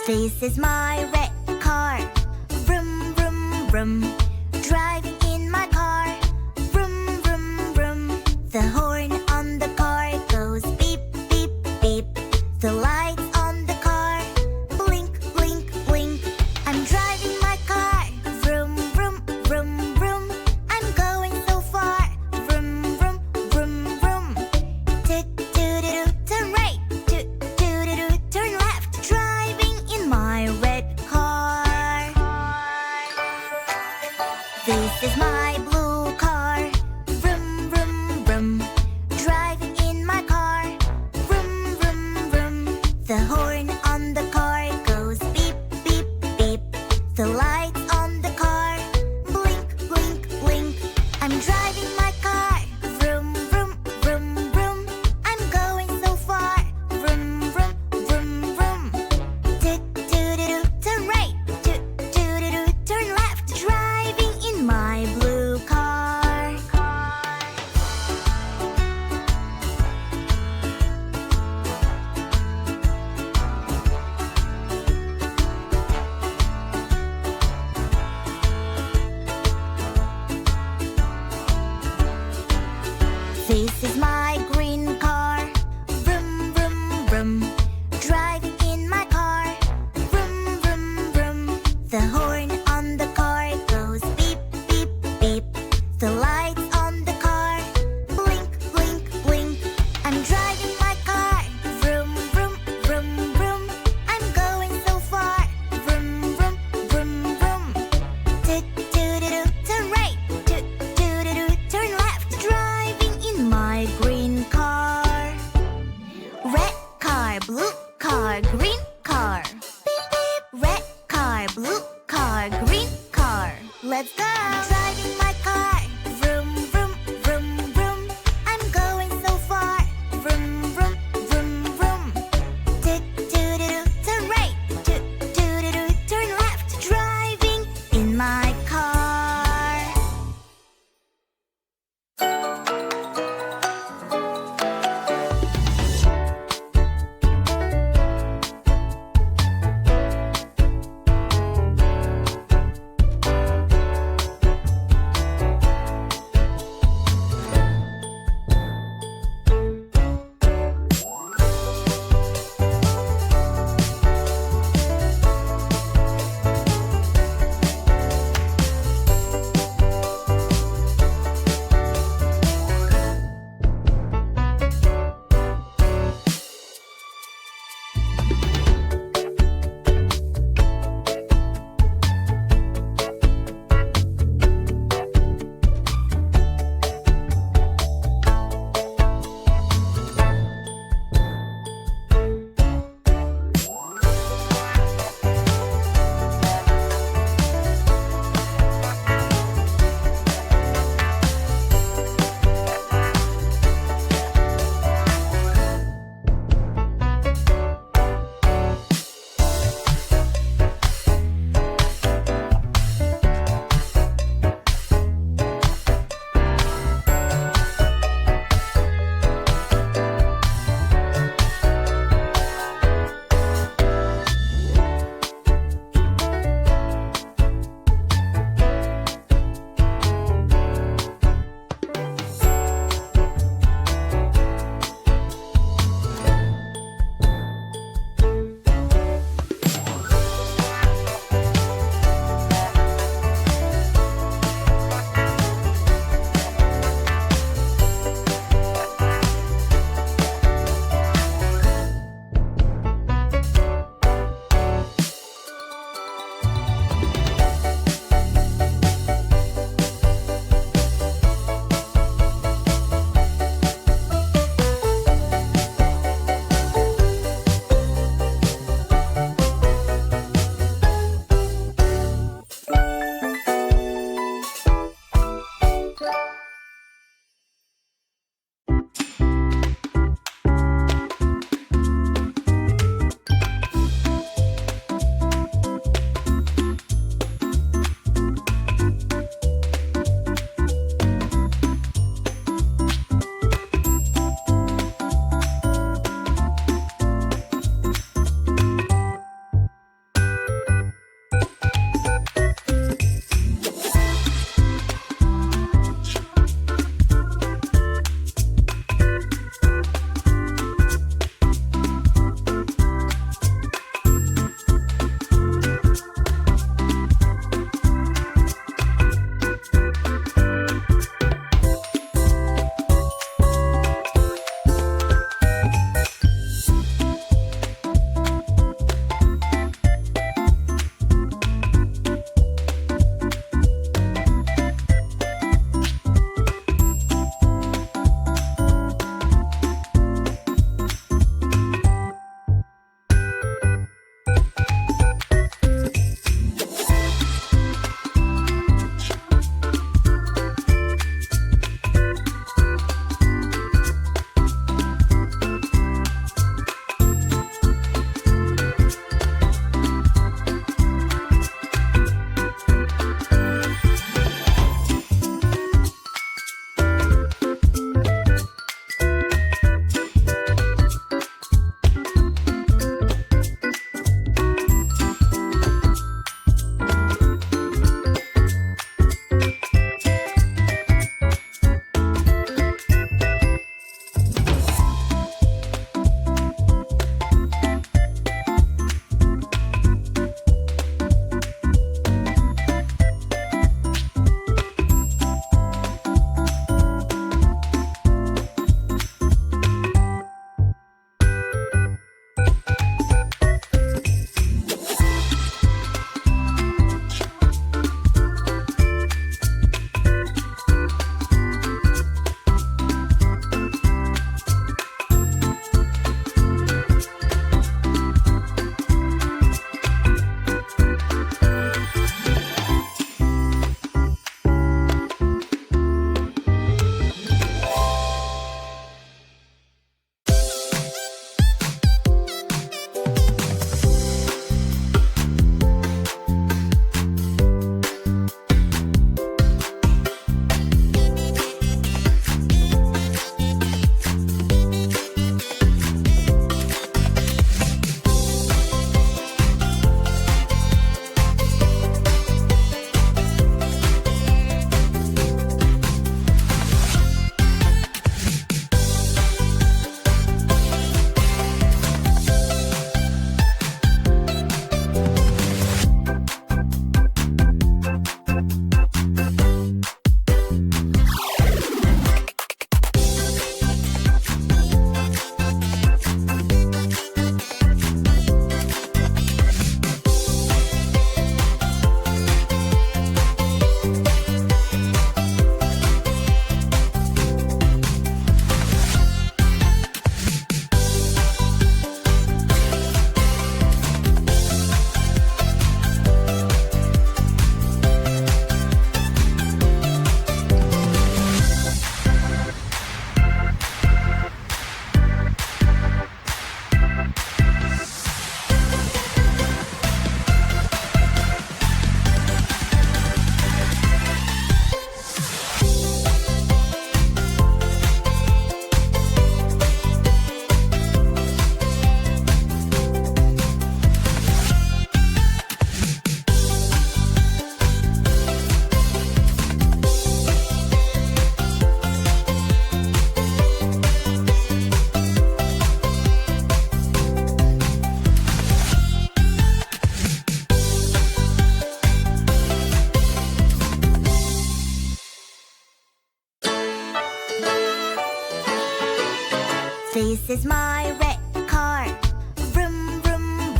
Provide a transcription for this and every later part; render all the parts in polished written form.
This is my red car. Vroom, vroom, vroom. Driving in my car. Vroom, vroom, vroom. The horn on the car goes beep, beep, beep. The lights on the car blink, blink, blink. I'm driving my car. Vroom, vroom, vroom, vroom. I'm going so far. Vroom, vroom, vroom, vroom. Toot-toot-a-doo, turn right. Toot-toot-a-doo, turn left. Driving in my red car. This is my blue car. Vroom, vroom, vroom. Driving in my car. Vroom, vroom, vroom. The horn on the car goes beep, beep, beep. The lights on the car blink, blink, blink. I'm driving my car. Vroom, vroom, vroom, vroom. I'm going so far. Vroom, vroom, vroom, vroom. Toot-toot-a-doo, turn right. Toot-toot-a-doo, turn left. Driving in my blue car. This is my green car. Vroom, vroom, vroom. Driving in my car. Vroom, vroom, vroom. The horn on the car goes beep, beep, beep. The lights on the car blink, blink, blink. I'm driving my car. Vroom, vroom, vroom, vroom. I'm going so far. Vroom, vroom, vroom, vroom. Toot-toot-a-doo, turn right. Toot-toot-a-doo, turn left. Driving in my green car. Red car, blue car, green car. Beep, beep. Red car, blue car, green car. Let's go. Driving my car. Vroom, vroom, vroom, vroom. I'm going so far. Vroom, vroom, vroom, vroom. Toot-toot-a-doo, turn right. Toot-toot-a-doo, turn left. Driving in my car.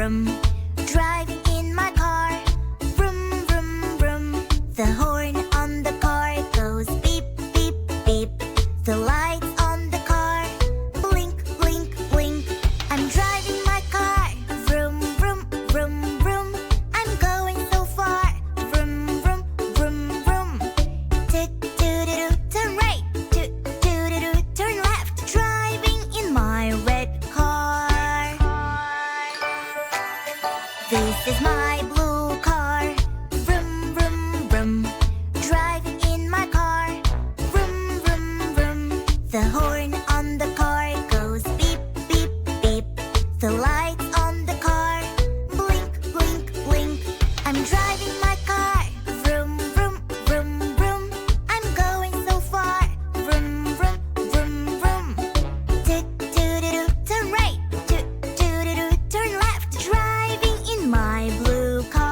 vroom. Driving in my car, vroom, vroom, vroom. The horn on the car goes beep, beep, beep. The lights on the car blink, blink, blink. I'm driving my car, vroom, vroom, vroom, vroom. I'm going so far, vroom, vroom, vroom, vroom. Toot-toot-a-doo, turn right, toot-toot-a-doo, turn left. Driving in my red car. This is my blue car, vroom, vroom, vroom. Driving in my car, vroom, vroom, vroom. The horn on the car goes beep, beep, beep. The lights on the car blink, blink, blink. I'm driving my car, vroom, vroom, vroom, vroom. I'm going so far, vroom, vroom, vroom, vroom. Toot-toot-a-doo, turn right, toot-toot-a-doo, turn left. Driving in my blue car.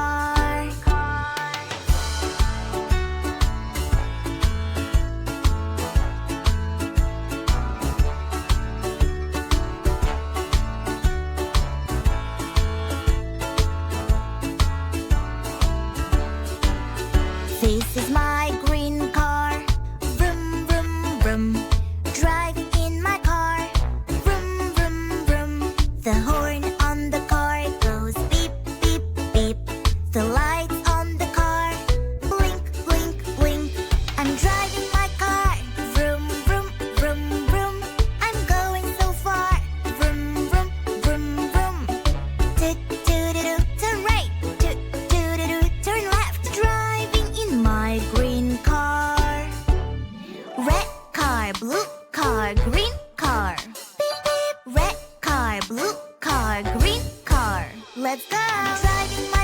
This is my green car, vroom, vroom, vroom. Driving in my car, vroom, vroom, vroom. The horn on the car goes beep, beep, beep. The lights on the car blink, blink, blink. I'm driving my car, vroom, vroom, vroom, vroom. I'm going so far, vroom, vroom, vroom, vroom. Toot-toot-a-doo, turn right, toot-toot-a-doo, turn left. Driving in my green car. Red car, blue car, green car. Beep, beep. Red car, blue car, green car. Let's go. Driving my